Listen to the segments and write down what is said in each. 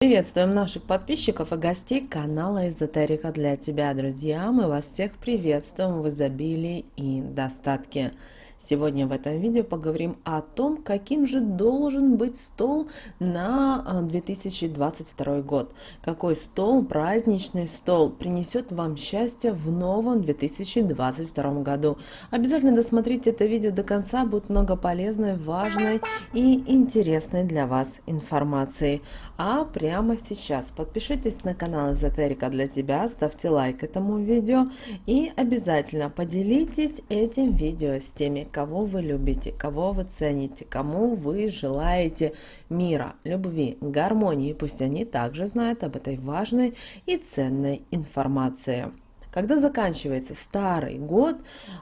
Приветствуем наших подписчиков и гостей канала Эзотерика для тебя, друзья! Мы вас всех приветствуем в изобилии и достатке. Сегодня в этом видео поговорим о том, каким же должен быть стол на 2022 год. Какой стол, праздничный стол, принесет вам счастье в новом 2022 году. Обязательно досмотрите это видео до конца, будет много полезной, важной и интересной для вас информации. А прямо сейчас подпишитесь на канал Эзотерика для тебя, ставьте лайк этому видео и обязательно поделитесь этим видео с теми, кого вы любите, кого вы цените, кому вы желаете мира, любви, гармонии. Пусть они также знают об этой важной и ценной информации. Когда заканчивается старый год,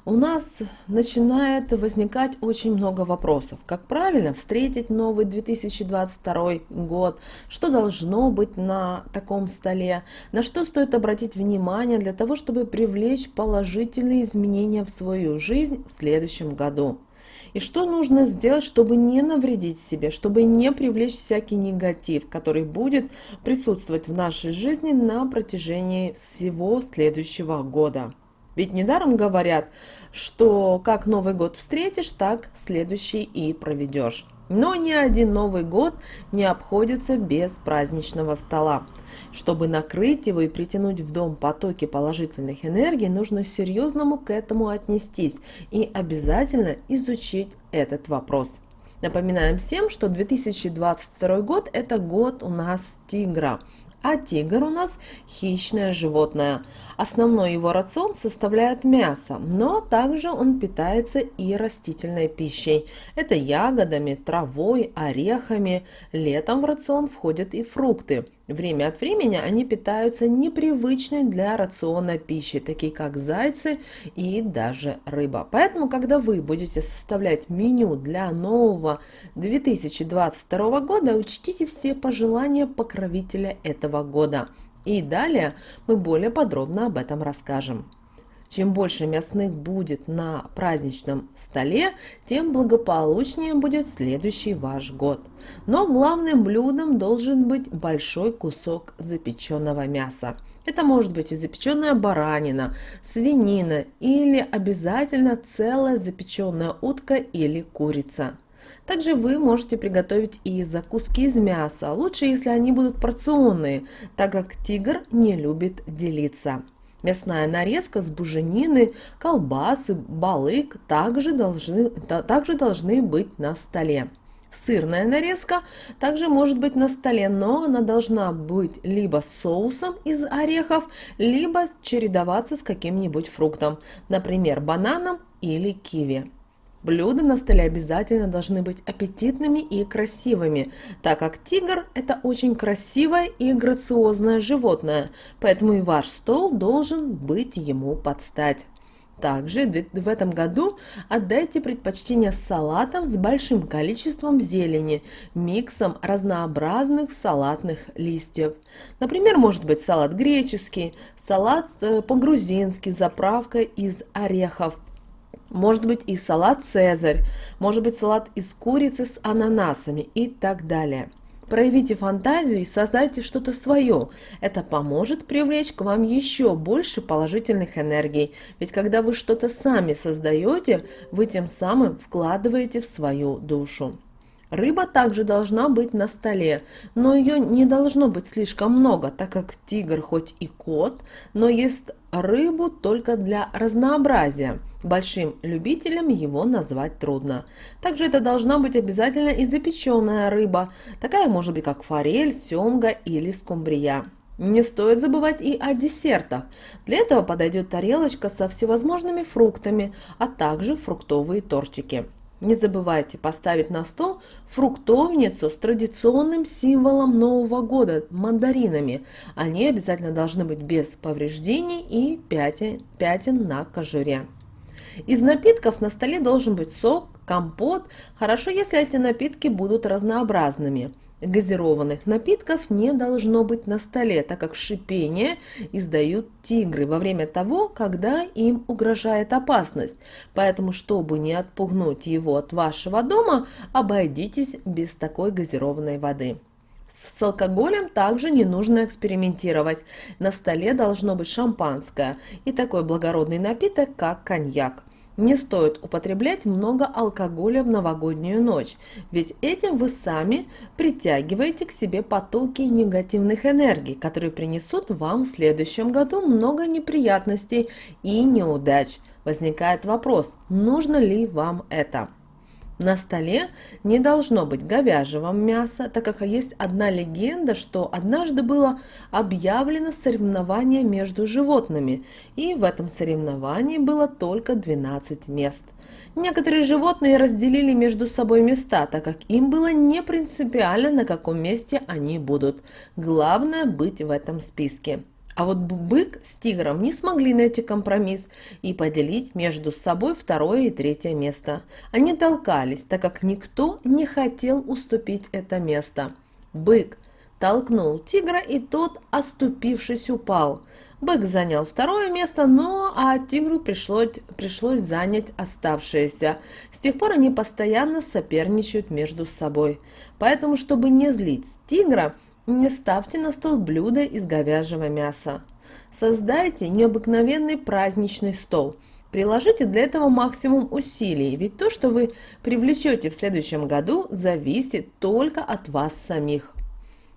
у нас начинает возникать очень много вопросов. Как правильно встретить новый 2022 год? Что должно быть на таком столе? На что стоит обратить внимание для того, чтобы привлечь положительные изменения в свою жизнь в следующем году? И что нужно сделать, чтобы не навредить себе, чтобы не привлечь всякий негатив, который будет присутствовать в нашей жизни на протяжении всего следующего года. Ведь недаром говорят, что как Новый год встретишь, так следующий и проведешь. Но ни один Новый год не обходится без праздничного стола. Чтобы накрыть его и притянуть в дом потоки положительных энергий, нужно серьезному к этому отнестись и обязательно изучить этот вопрос. Напоминаем всем, что 2022 год – это год у нас тигра. А тигр у нас хищное животное. Основной его рацион составляет мясо, но также он питается и растительной пищей. Это ягодами, травой, орехами. Летом в рацион входят и фрукты. Время от времени они питаются непривычной для рациона пищей, такие как зайцы и даже рыба. Поэтому, когда вы будете составлять меню для нового 2022 года, учтите все пожелания покровителя этого года. И далее мы более подробно об этом расскажем. Чем больше мясных будет на праздничном столе, тем благополучнее будет следующий ваш год. Но главным блюдом должен быть большой кусок запеченного мяса. Это может быть и запеченная баранина, свинина или обязательно целая запеченная утка или курица. Также вы можете приготовить и закуски из мяса, лучше если они будут порционные, так как тигр не любит делиться. Мясная нарезка с буженины, колбасы, балык также должны быть на столе. Сырная нарезка также может быть на столе, но она должна быть либо с соусом из орехов, либо чередоваться с каким-нибудь фруктом, например, бананом или киви. Блюда на столе обязательно должны быть аппетитными и красивыми, так как тигр – это очень красивое и грациозное животное, поэтому и ваш стол должен быть ему под стать. Также в этом году отдайте предпочтение салатам с большим количеством зелени, миксом разнообразных салатных листьев. Например, может быть салат греческий, салат по-грузински с заправкой из орехов. Может быть и салат «Цезарь», может быть салат из курицы с ананасами и так далее. Проявите фантазию и создайте что-то свое. Это поможет привлечь к вам еще больше положительных энергий. Ведь когда вы что-то сами создаете, вы тем самым вкладываете в свою душу. Рыба также должна быть на столе, но ее не должно быть слишком много, так как тигр хоть и кот, но ест рыбу только для разнообразия. Большим любителям его назвать трудно. Также это должна быть обязательно и запеченная рыба, такая может быть как форель, семга или скумбрия. Не стоит забывать и о десертах. Для этого подойдет тарелочка со всевозможными фруктами, а также фруктовые тортики. Не забывайте поставить на стол фруктовницу с традиционным символом Нового года – мандаринами. Они обязательно должны быть без повреждений и пятен на кожуре. Из напитков на столе должен быть сок, компот. Хорошо, если эти напитки будут разнообразными. Газированных напитков не должно быть на столе, так как шипение издают тигры во время того, когда им угрожает опасность. Поэтому, чтобы не отпугнуть его от вашего дома, обойдитесь без такой газированной воды. С алкоголем также не нужно экспериментировать. На столе должно быть шампанское и такой благородный напиток, как коньяк. Не стоит употреблять много алкоголя в новогоднюю ночь, ведь этим вы сами притягиваете к себе потоки негативных энергий, которые принесут вам в следующем году много неприятностей и неудач. Возникает вопрос, нужно ли вам это? На столе не должно быть говяжьего мяса, так как есть одна легенда, что однажды было объявлено соревнование между животными, и в этом соревновании было только 12 мест. Некоторые животные разделили между собой места, так как им было не принципиально, на каком месте они будут. Главное быть в этом списке. А вот бык с тигром не смогли найти компромисс и поделить между собой второе и третье место. Они толкались, так как никто не хотел уступить это место. Бык толкнул тигра, и тот, оступившись, упал. Бык занял второе место, а тигру пришлось занять оставшееся. С тех пор они постоянно соперничают между собой. Поэтому, чтобы не злить тигра, не ставьте на стол блюда из говяжьего мяса. Создайте необыкновенный праздничный стол. Приложите для этого максимум усилий, ведь то, что вы привлечете в следующем году, зависит только от вас самих.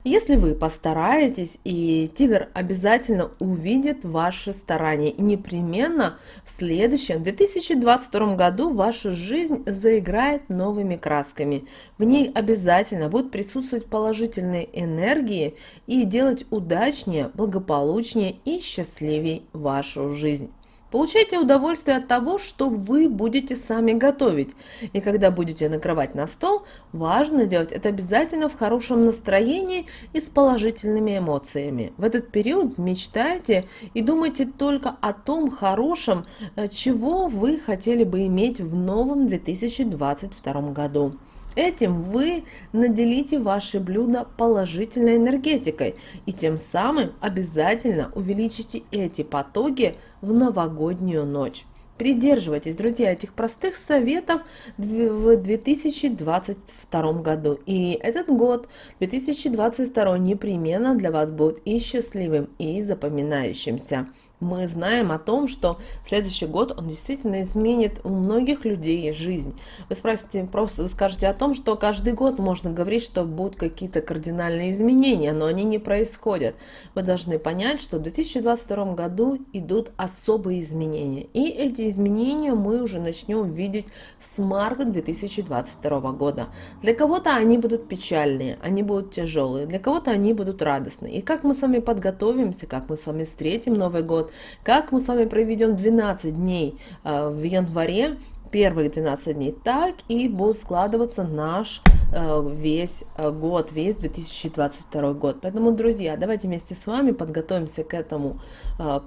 Если вы постараетесь, и тигр обязательно увидит ваши старания, и непременно в следующем 2022 году ваша жизнь заиграет новыми красками. В ней обязательно будут присутствовать положительные энергии и делать удачнее, благополучнее и счастливее вашу жизнь. Получайте удовольствие от того, что вы будете сами готовить. И когда будете накрывать на стол, важно делать это обязательно в хорошем настроении и с положительными эмоциями. В этот период мечтайте и думайте только о том хорошем, чего вы хотели бы иметь в новом 2022 году. Этим вы наделите ваши блюда положительной энергетикой и тем самым обязательно увеличите эти потоки в новогоднюю ночь. Придерживайтесь, друзья, этих простых советов в 2022 году. И этот год, 2022, непременно для вас будет и счастливым, и запоминающимся. Мы знаем о том, что следующий год, он действительно изменит у многих людей жизнь. Вы спросите, просто вы скажете о том, что каждый год можно говорить, что будут какие-то кардинальные изменения, но они не происходят. Вы должны понять, что в 2022 году идут особые изменения. И эти изменения мы уже начнем видеть с марта 2022 года. Для кого-то они будут печальные, они будут тяжелые, для кого-то они будут радостные. И как мы с вами подготовимся, как мы с вами встретим Новый год, как мы с вами проведем 12 дней в январе, первых 12 дней, так и будет складываться наш весь год, весь 2022 год. Поэтому, друзья, давайте вместе с вами подготовимся к этому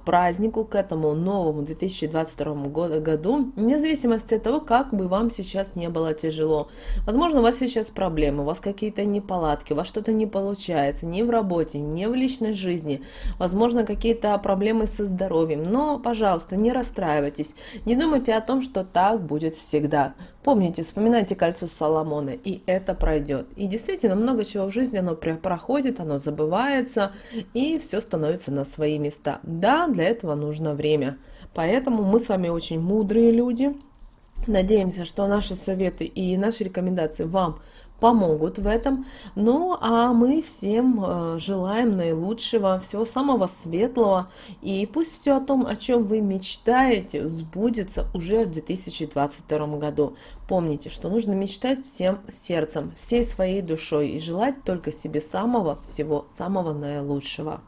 празднику, к этому новому 2022 году, вне зависимости от того, как бы вам сейчас не было тяжело. Возможно, у вас сейчас проблемы, у вас какие-то неполадки, у вас что-то не получается ни в работе, ни в личной жизни, возможно, какие-то проблемы со здоровьем, но, пожалуйста, не расстраивайтесь, не думайте о том, что так будет всегда. Помните, вспоминайте кольцо Соломона, и это пройдет. И действительно, много чего в жизни, оно проходит, оно забывается, и все становится на свои места. Да, для этого нужно время. Поэтому мы с вами очень мудрые люди. Надеемся, что наши советы и наши рекомендации вам помогут в этом. Ну, а мы всем желаем наилучшего, всего самого светлого. И пусть все о том, о чем вы мечтаете, сбудется уже в 2022 году. Помните, что нужно мечтать всем сердцем, всей своей душой и желать только себе самого, всего самого наилучшего.